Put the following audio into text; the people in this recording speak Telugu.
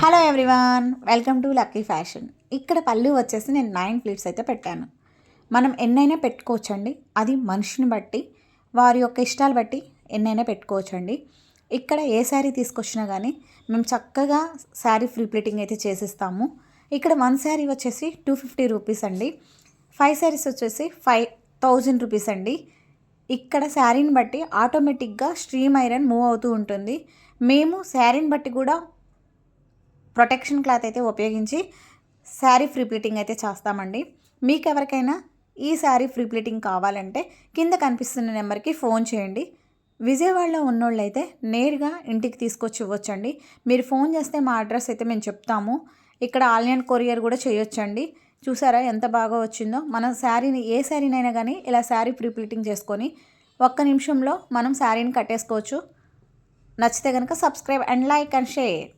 Hello everyone, welcome to lucky fashion. ఇక్కడ పళ్ళు వచ్చేసి నేను 9 ప్లీట్స్ అయితే పెట్టాను. మనం ఎన్నైనా పెట్టుకోవచ్చండి. అది మనిషిని బట్టి, వారి యొక్క ఇష్టాలు బట్టి ఎన్నైనా పెట్టుకోవచ్చండి. ఇక్కడ ఏ శారీ తీసుకొచ్చినా కానీ మేము చక్కగా శారీ ఫ్రీ ప్లీటింగ్ అయితే చేసిస్తాము. ఇక్కడ 1 శారీ వచ్చేసి 250 రూపీస్ అండి. 5 శారీస్ వచ్చేసి 5000 రూపీస్ అండి. ఇక్కడ శారీని బట్టి ఆటోమేటిక్గా స్ట్రీమ్ ఐరన్ మూవ్ అవుతూ ఉంటుంది. మేము శారీని బట్టి కూడా ప్రొటెక్షన్ క్లాత్ అయితే ఉపయోగించి శారీ ఫ్రీ ప్లీటింగ్ అయితే చేస్తామండి. మీకు ఎవరికైనా ఈ శారీ ఫ్రీ ప్లీటింగ్ కావాలంటే కింద కనిపిస్తున్న నెంబర్కి ఫోన్ చేయండి. విజయవాడలో ఉన్నోళ్ళు అయితే నేరుగా ఇంటికి తీసుకొచ్చి ఇవ్వచ్చండి. మీరు ఫోన్ చేస్తే మా అడ్రస్ అయితే మేము చెప్తాము. ఇక్కడ ఆన్లైన్ కొరియర్ కూడా చేయొచ్చండి. చూసారా ఎంత బాగా వచ్చిందో. మనం శారీని ఏ శారీనైనా కానీ ఇలా శారీ ఫ్రీ ప్లీటింగ్ చేసుకొని ఒక్క నిమిషంలో మనం శారీని కట్టేసుకోవచ్చు. నచ్చితే కనుక subscribe and like and share.